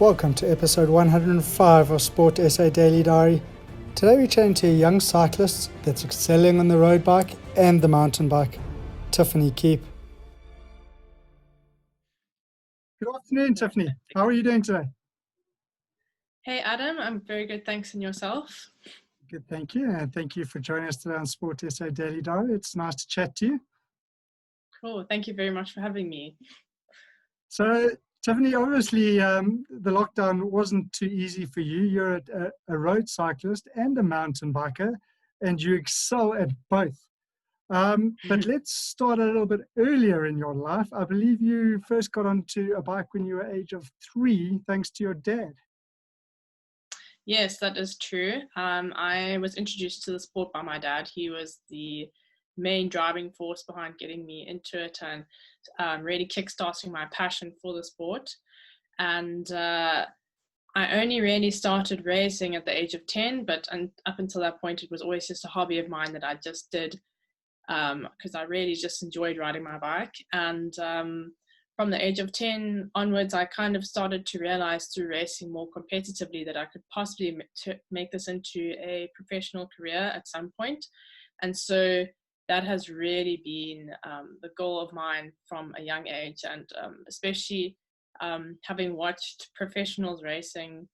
Welcome to episode 105 of Sport SA Daily Diary. Today we're chatting to a young cyclist that's excelling on the road bike and the mountain bike, Tiffany Keep. Good afternoon, Tiffany. How are you doing today? Hey Adam, I'm very good, thanks, and yourself? Good, thank you. And thank you for joining us today on Sport SA Daily Diary. It's nice to chat to you. Cool, thank you very much for having me. So, Tiffany, obviously the lockdown wasn't too easy for you. You're a road cyclist and a mountain biker, and you excel at both. But let's start a little bit earlier in your life. I believe you first got onto a bike when you were age of 3, thanks to your dad. Yes, that is true. I was introduced to the sport by my dad. He was the main driving force behind getting me into it and really kickstarting my passion for the sport. And I only really started racing at the age of 10, but up until that point, it was always just a hobby of mine that I just did because I really just enjoyed riding my bike. And from the age of 10 onwards, I kind of started to realize through racing more competitively that I could possibly make this into a professional career at some point. And so that has really been the goal of mine from a young age, and especially having watched professionals racing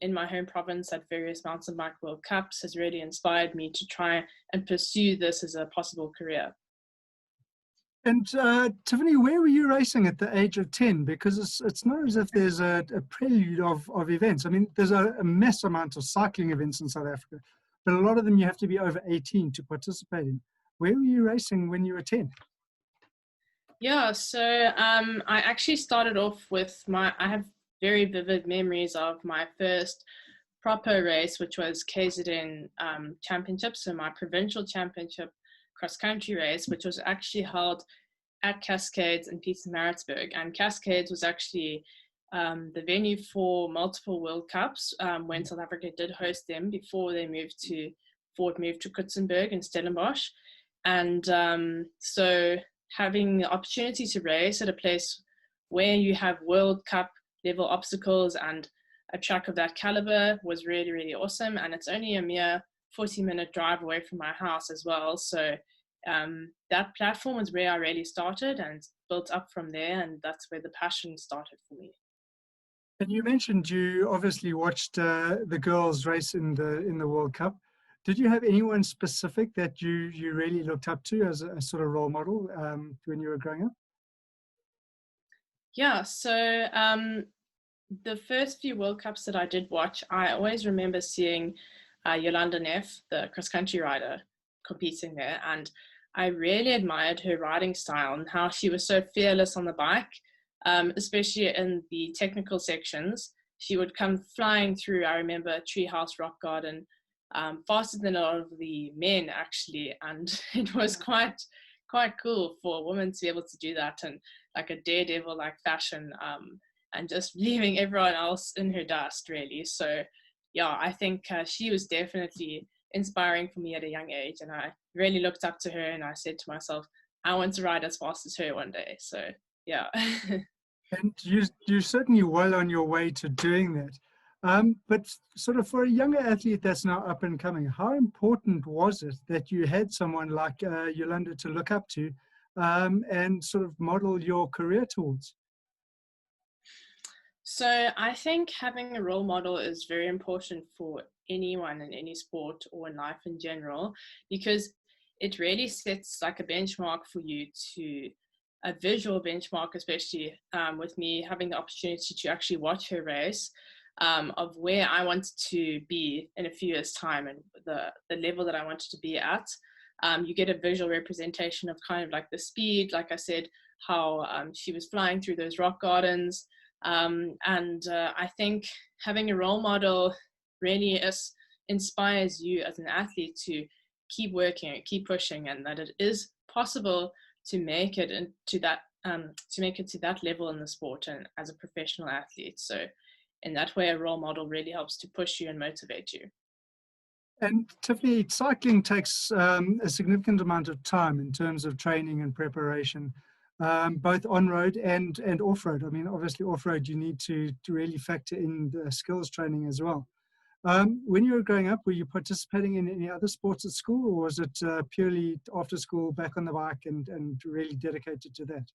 in my home province at various mountain bike World Cups has really inspired me to try and pursue this as a possible career. And Tiffany, where were you racing at the age of 10? Because it's not as if there's a prelude of events. I mean, there's a mass amount of cycling events in South Africa, but a lot of them you have to be over 18 to participate in. Where were you racing when you were 10? Yeah, so I actually started off with I have very vivid memories of my first proper race, which was KZN Championship, so my provincial championship cross-country race, which was actually held at Cascades in Pietermaritzburg. And Cascades was actually the venue for multiple World Cups when South Africa did host them before they moved to Kutsenberg in Stellenbosch. And so having the opportunity to race at a place where you have World Cup level obstacles and a track of that caliber was really, really awesome. And it's only a mere 40-minute drive away from my house as well. So that platform was where I really started and built up from there. And that's where the passion started for me. And you mentioned you obviously watched the girls race in the World Cup. Did you have anyone specific that you really looked up to as a sort of role model when you were growing up? Yeah, so the first few World Cups that I did watch, I always remember seeing Jolanda Neff, the cross-country rider, competing there. And I really admired her riding style and how she was so fearless on the bike, especially in the technical sections. She would come flying through, I remember, Treehouse Rock Garden, faster than a lot of the men, actually. And it was quite cool for a woman to be able to do that in like a daredevil-like fashion. And just leaving everyone else in her dust, really. So, yeah, I think she was definitely inspiring for me at a young age, and I really looked up to her, and I said to myself, I want to ride as fast as her one day. So, yeah. And you're certainly well on your way to doing that. But sort of for a younger athlete that's now up and coming, how important was it that you had someone like Jolanda to look up to and sort of model your career towards? So I think having a role model is very important for anyone in any sport or in life in general, because it really sets like a benchmark for you, to a visual benchmark, especially with me having the opportunity to actually watch her race, of where I wanted to be in a few years' time and the level that I wanted to be at. You get a visual representation of kind of like the speed, like I said, how she was flying through those rock gardens. I think having a role model really inspires you as an athlete to keep working, keep pushing, and that it is possible to make it to that level in the sport and as a professional athlete. So in that way, a role model really helps to push you and motivate you. And Tiffany, cycling takes a significant amount of time in terms of training and preparation. both on-road and off-road. I mean, obviously off-road, you need to really factor in the skills training as well. When you were growing up, were you participating in any other sports at school, or was it purely after school, back on the bike and really dedicated to that?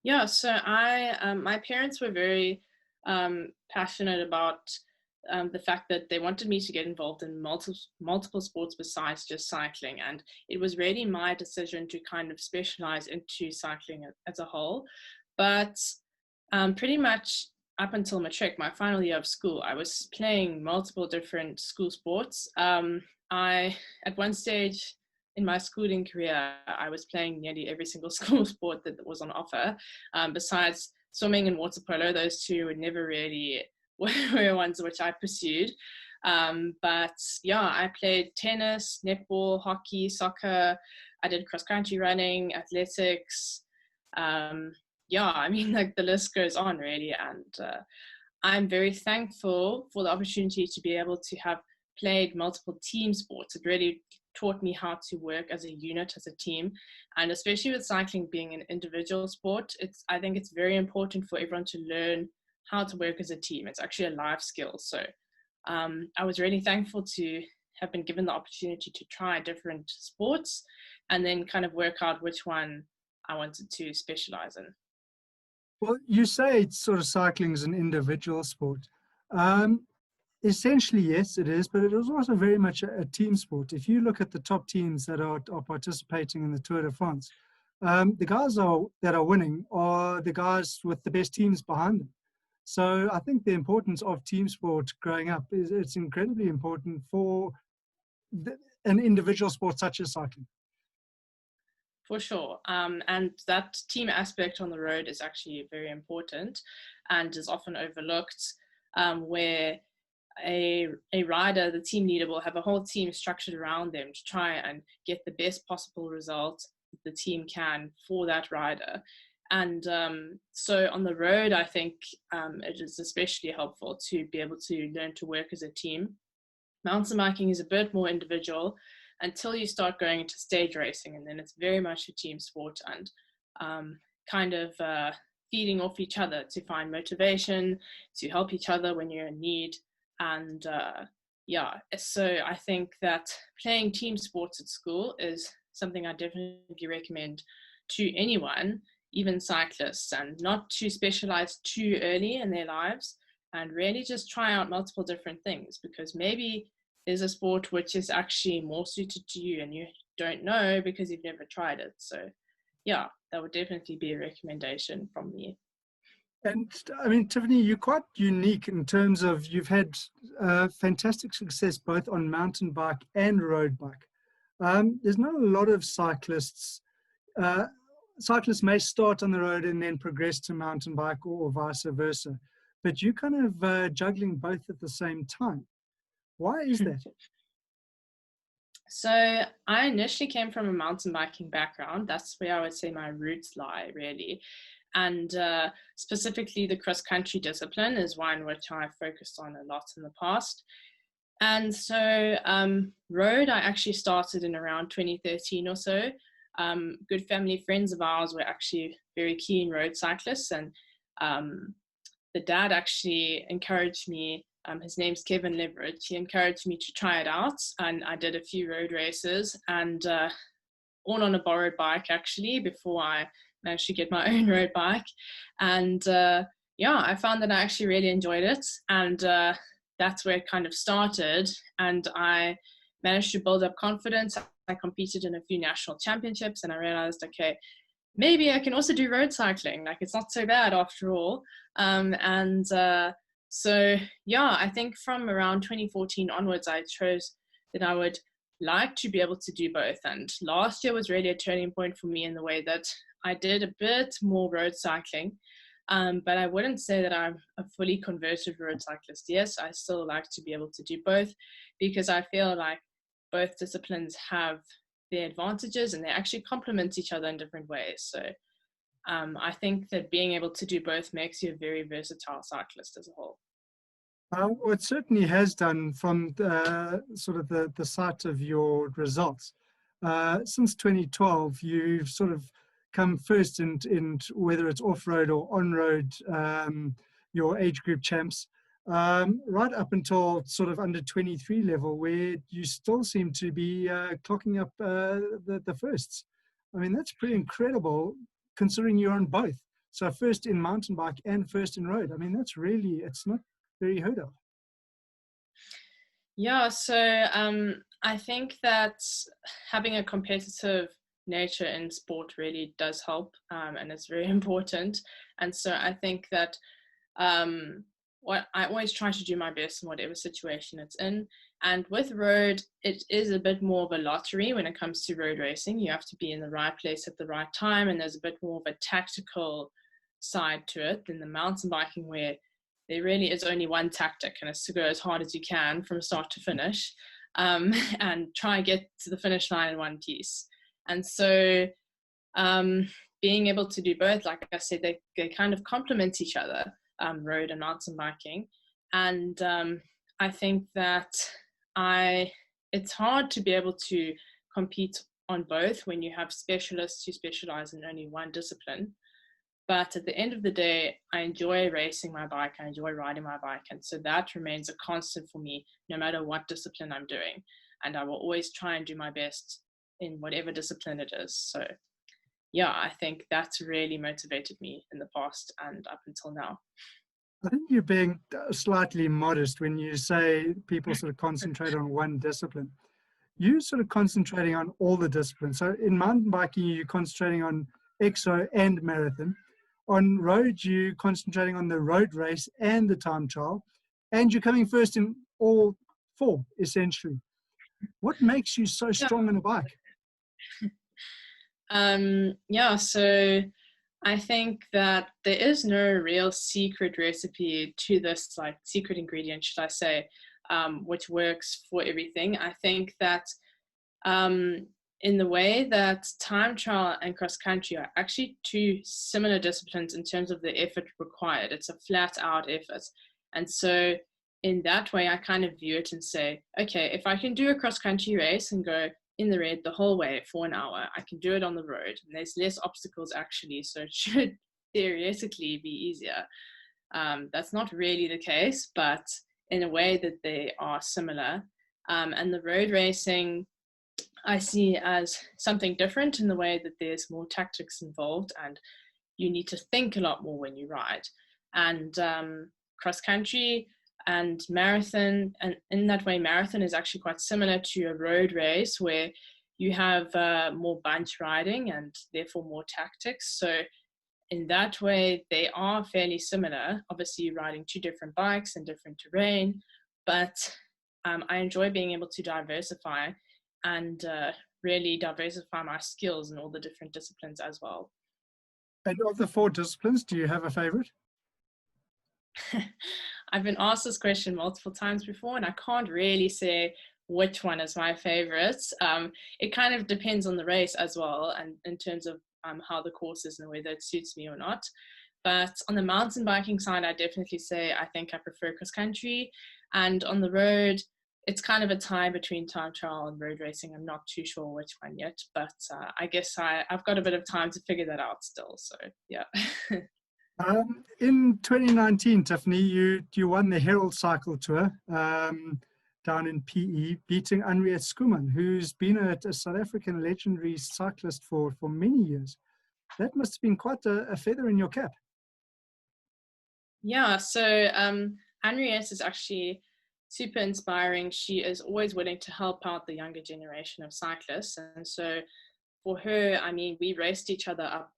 Yeah, so my parents were very passionate about the fact that they wanted me to get involved in multiple sports besides just cycling, and it was really my decision to kind of specialize into cycling as a whole. But pretty much up until matric, my final year of school, I was playing multiple different school sports. I at one stage in my schooling career, I was playing nearly every single school sport that was on offer. Besides swimming and water polo, those two were never really were ones which I pursued. But yeah, I played tennis, netball, hockey, soccer. I did cross country running, athletics. Yeah, I mean, like the list goes on really. And I'm very thankful for the opportunity to be able to have played multiple team sports. It really taught me how to work as a unit, as a team. And especially with cycling being an individual sport, I think it's very important for everyone to learn how to work as a team. It's actually a life skill. So I was really thankful to have been given the opportunity to try different sports and then kind of work out which one I wanted to specialize in. Well, you say it's sort of cycling is an individual sport. Essentially, yes, it is, but it is also very much a team sport. If you look at the top teams that are participating in the Tour de France, the guys that are winning are the guys with the best teams behind them. So I think the importance of team sport growing up it's incredibly important for an individual sport such as cycling. For sure. And that team aspect on the road is actually very important and is often overlooked, where a rider, the team leader, will have a whole team structured around them to try and get the best possible result the team can for that rider. And so on the road, I think it is especially helpful to be able to learn to work as a team. Mountain biking is a bit more individual until you start going into stage racing, and then it's very much a team sport and kind of feeding off each other to find motivation, to help each other when you're in need. And yeah, so I think that playing team sports at school is something I definitely recommend to anyone, even cyclists, and not to specialize too early in their lives and really just try out multiple different things, because maybe there's a sport which is actually more suited to you and you don't know because you've never tried it. So yeah, that would definitely be a recommendation from me. And I mean, Tiffany, you're quite unique in terms of you've had fantastic success both on mountain bike and road bike. There's not a lot of cyclists. Cyclists may start on the road and then progress to mountain bike or vice versa. But you're kind of juggling both at the same time. Why is that? So I initially came from a mountain biking background. That's where I would say my roots lie, really. And specifically the cross-country discipline is one which I focused on a lot in the past. And so road, I actually started in around 2013 or so. Good family friends of ours were actually very keen road cyclists, and the dad actually encouraged me. His name's Kevin Leverage. He encouraged me to try it out, and I did a few road races, and all on a borrowed bike actually before I managed to get my own road bike. And yeah, I found that I actually really enjoyed it, and that's where it kind of started. And I managed to build up confidence. I competed in a few national championships, and I realized, okay, maybe I can also do road cycling. Like, it's not so bad after all. So yeah, I think from around 2014 onwards, I chose that I would like to be able to do both. And last year was really a turning point for me in the way that I did a bit more road cycling. But I wouldn't say that I'm a fully converted road cyclist. Yes, I still like to be able to do both, because I feel like both disciplines have their advantages and they actually complement each other in different ways. So I think that being able to do both makes you a very versatile cyclist as a whole. Well, it certainly has done from the, sort of the sight of your results. Since 2012, you've sort of come first in whether it's off-road or on-road, your age group champs, right up until sort of under 23 level, where you still seem to be clocking up the firsts. I mean, that's pretty incredible considering you're on both. So first in mountain bike and first in road. I mean, that's really, it's not very heard of. Yeah, so I think that having a competitive nature in sport really does help, and it's very important. And so I think that what I always try to do my best in whatever situation it's in. And with road, it is a bit more of a lottery when it comes to road racing. You have to be in the right place at the right time, and there's a bit more of a tactical side to it than the mountain biking, where there really is only one tactic, and it's to go as hard as you can from start to finish, and try and get to the finish line in one piece. And so being able to do both, like I said, they kind of complement each other, road and mountain biking. And I think that it's hard to be able to compete on both when you have specialists who specialize in only one discipline. But at the end of the day, I enjoy racing my bike, I enjoy riding my bike. And so that remains a constant for me, no matter what discipline I'm doing. And I will always try and do my best in whatever discipline it is. So yeah, I think that's really motivated me in the past and up until now. I think you're being slightly modest when you say people sort of concentrate on one discipline. You're sort of concentrating on all the disciplines. So in mountain biking, you're concentrating on exo and marathon. On road, you're concentrating on the road race and the time trial. And you're coming first in all four, essentially. What makes you so strong on a bike? Yeah, so I think that there is no real secret recipe to this, like secret ingredient, should I say, which works for everything. I think that in the way that time trial and cross country are actually two similar disciplines in terms of the effort required. It's a flat out effort. And so in that way, I kind of view it and say, okay, if I can do a cross country race and go in the red the whole way for an hour, I can do it on the road. And there's less obstacles actually, so it should theoretically be easier. That's not really the case, but in a way that they are similar. And the road racing I see as something different in the way that there's more tactics involved and you need to think a lot more when you ride. And cross country and marathon, and in that way, marathon is actually quite similar to a road race where you have more bunch riding and therefore more tactics. So in that way, they are fairly similar. Obviously, you're riding two different bikes and different terrain, but I enjoy being able to diversify and really diversify my skills in all the different disciplines as well. And of the four disciplines, do you have a favorite? I've been asked this question multiple times before, and I can't really say which one is my favorite. It kind of depends on the race as well, and in terms of how the course is and whether it suits me or not. But on the mountain biking side, I definitely say I think I prefer cross country. And on the road, it's kind of a tie between time trial and road racing. I'm not too sure which one yet, but I guess I've got a bit of time to figure that out still. So yeah. In 2019, Tiffany, you won the Herald Cycle Tour down in PE, beating Henriette Schoeman, who's been a South African legendary cyclist for many years. That must have been quite a feather in your cap. Yeah, so Henriette is actually super inspiring. She is always willing to help out the younger generation of cyclists. And so for her, I mean, we raced each other up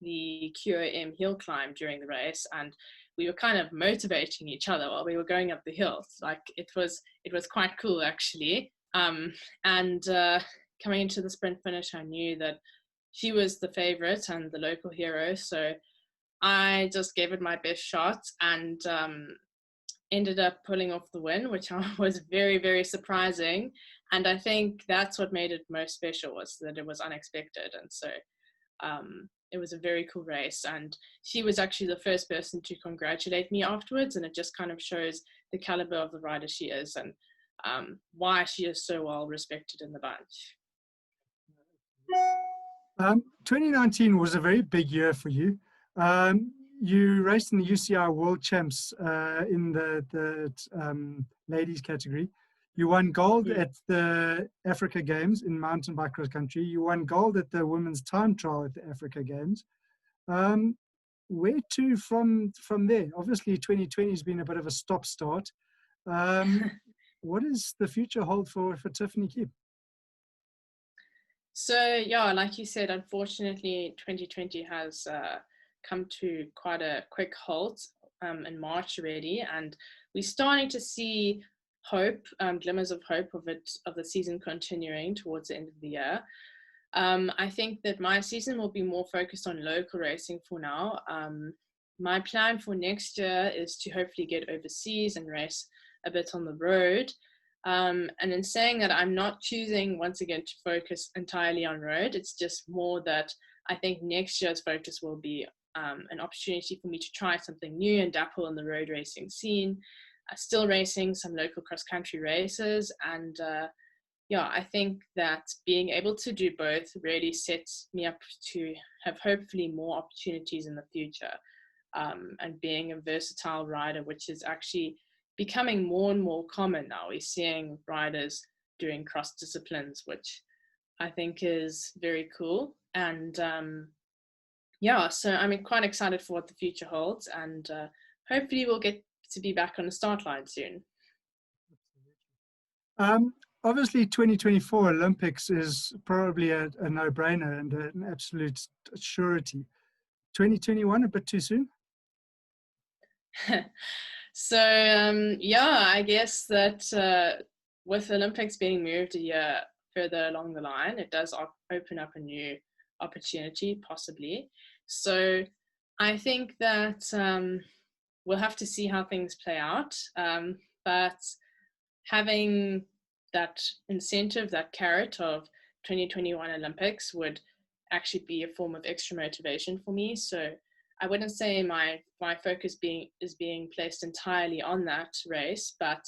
the QOM hill climb during the race, and we were kind of motivating each other while we were going up the hill. Like it was quite cool actually. And coming into the sprint finish, I knew that she was the favorite and the local hero. So I just gave it my best shot and ended up pulling off the win, which was very, very surprising. And I think that's what made it most special, was that it was unexpected. And so it was a very cool race. And she was actually the first person to congratulate me afterwards. And it just kind of shows the caliber of the rider she is and why she is so well respected in the bunch. 2019 was a very big year for you. You raced in the UCI World Champs in the ladies category. You won gold Mm. at the Africa Games in mountain bike cross country. You won gold at the women's time trial at the Africa Games. Um, where to from there? Obviously, 2020 has been a bit of a stop start. Um, what does the future hold for Tiffany Keep? So yeah, like you said, unfortunately, 2020 has come to quite a quick halt in March already, and we're starting to see hope, glimmers of hope of the season continuing towards the end of the year. I think that my season will be more focused on local racing for now. My plan for next year is to hopefully get overseas and race a bit on the road. And in saying that, I'm not choosing once again to focus entirely on road. It's just more that I think next year's focus will be an opportunity for me to try something new and dapple in the road racing scene. Still racing some local cross country races, and yeah, I think that being able to do both really sets me up to have hopefully more opportunities in the future. And being a versatile rider, which is actually becoming more and more common now. We're seeing riders doing cross disciplines, which I think is very cool. And yeah, so I'm quite excited for what the future holds, and hopefully we'll get to be back on the start line soon. Um, Obviously, 2024 Olympics is probably a no-brainer and an absolute surety. 2021, a bit too soon? So yeah, I guess that with Olympics being moved a year further along the line, it does open up a new opportunity, possibly. So I think that we'll have to see how things play out. But having that incentive, that carrot of 2021 Olympics would actually be a form of extra motivation for me. So I wouldn't say my focus is being placed entirely on that race, but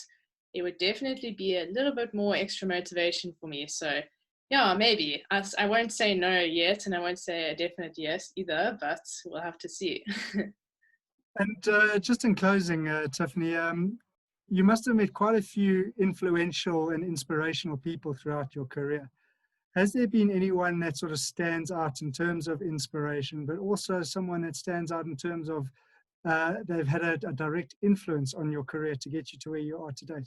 it would definitely be a little bit more extra motivation for me. So yeah, maybe. I won't say no yet, and I won't say a definite yes either, but we'll have to see. And just in closing, Tiffany, you must have met quite a few influential and inspirational people throughout your career. Has there been anyone that sort of stands out in terms of inspiration, but also someone that stands out in terms of they've had a direct influence on your career to get you to where you are today?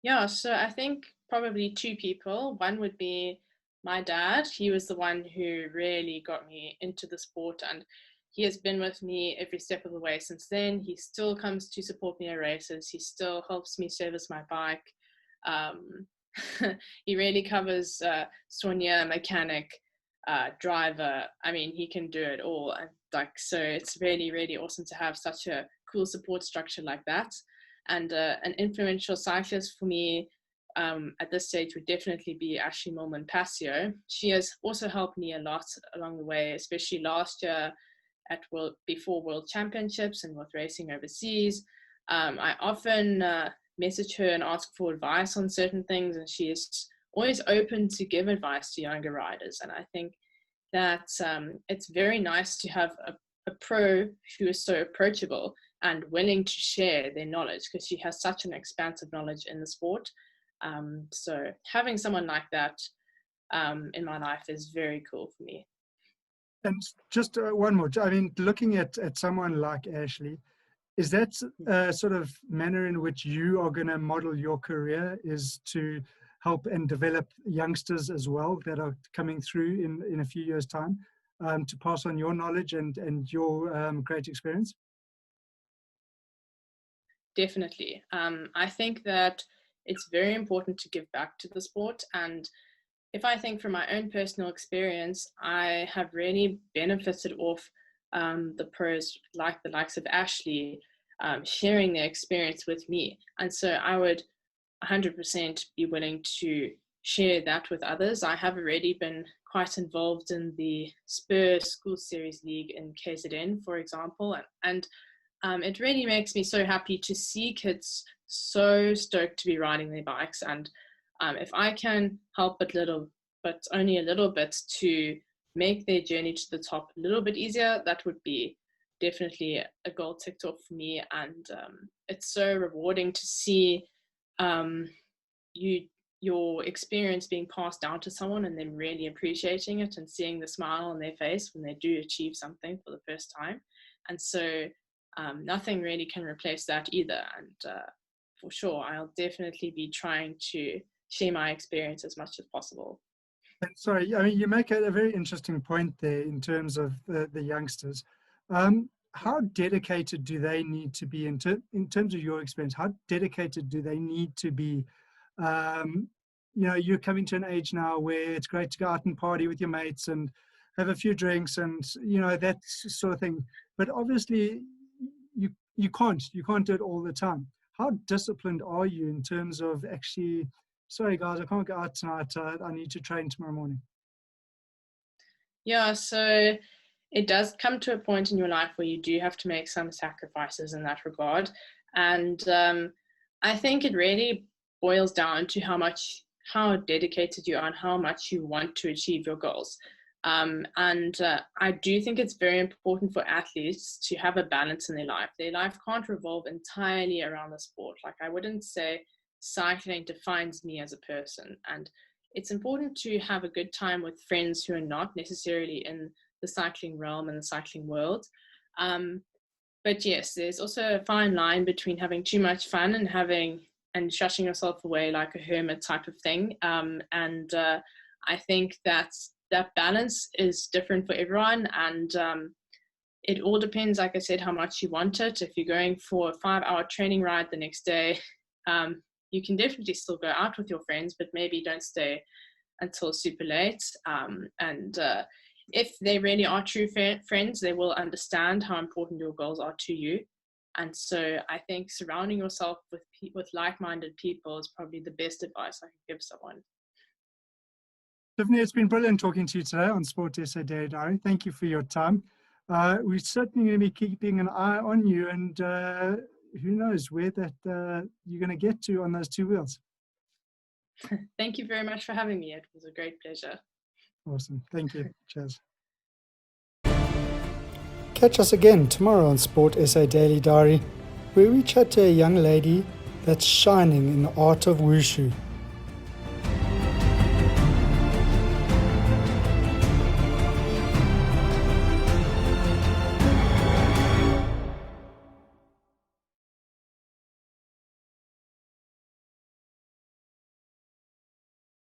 Yeah, so I think probably two people. One would be my dad. He was the one who really got me into the sport, and he has been with me every step of the way since then. He still comes to support me at races. He still helps me service my bike. Um, he really covers soigner, mechanic, driver. I mean, he can do it all. And like, so it's really, really awesome to have such a cool support structure like that. And an influential cyclist for me at this stage would definitely be Ashley Millman Passio. She has also helped me a lot along the way, especially last year before World Championships and with racing overseas. I often message her and ask for advice on certain things, and she is always open to give advice to younger riders. And I think that it's very nice to have a pro who is so approachable and willing to share their knowledge, because she has such an expansive knowledge in the sport. So having someone like that in my life is very cool for me. And just one more. I mean, looking at someone like Ashley, is that sort of manner in which you are going to model your career, is to help and develop youngsters as well that are coming through in a few years' time, to pass on your knowledge and your great experience? Definitely. I think that it's very important to give back to the sport. And if I think from my own personal experience, I have really benefited off the pros like the likes of Ashley sharing their experience with me. And so I would 100% be willing to share that with others. I have already been quite involved in the Spur School Series League in KZN, for example, and it really makes me so happy to see kids so stoked to be riding their bikes. And if I can help but little but only a little bit, to make their journey to the top a little bit easier, that would be definitely a goal ticked off for me. And it's so rewarding to see you your experience being passed down to someone and them really appreciating it and seeing the smile on their face when they do achieve something for the first time. And so nothing really can replace that either. And for sure, I'll definitely be trying to share my experience as much as possible. Sorry, I mean, you make a very interesting point there in terms of the youngsters. How dedicated do they need to be in terms of your experience? How dedicated do they need to be? You know, you're coming to an age now where it's great to go out and party with your mates and have a few drinks and, you know, that sort of thing. But obviously, you can't do it all the time. How disciplined are you in terms of actually, sorry guys, I can't go out tonight, I need to train tomorrow morning? Yeah, so it does come to a point in your life where you do have to make some sacrifices in that regard. And I think it really boils down to how dedicated you are and how much you want to achieve your goals. And I do think it's very important for athletes to have a balance in their life. Their life can't revolve entirely around the sport. Like, I wouldn't say cycling defines me as a person. And it's important to have a good time with friends who are not necessarily in the cycling realm and the cycling world. But yes, there's also a fine line between having too much fun and shushing yourself away like a hermit type of thing. I think that balance is different for everyone. And it all depends, like I said, how much you want it. If you're going for a 5-hour training ride the next day, you can definitely still go out with your friends, but maybe don't stay until super late. If they really are true friends, they will understand how important your goals are to you. And so I think surrounding yourself with like-minded people is probably the best advice I can give someone. Tiffany, it's been brilliant talking to you today on Sport SA Daily Diary. Thank you for your time. We're certainly going to be keeping an eye on you, and who knows where that you're going to get to on those two wheels. Thank you very much for having me. It was a great pleasure. Awesome. Thank you. Cheers. Catch us again tomorrow on Sport SA Daily Diary, where we chat to a young lady that's shining in the art of wushu.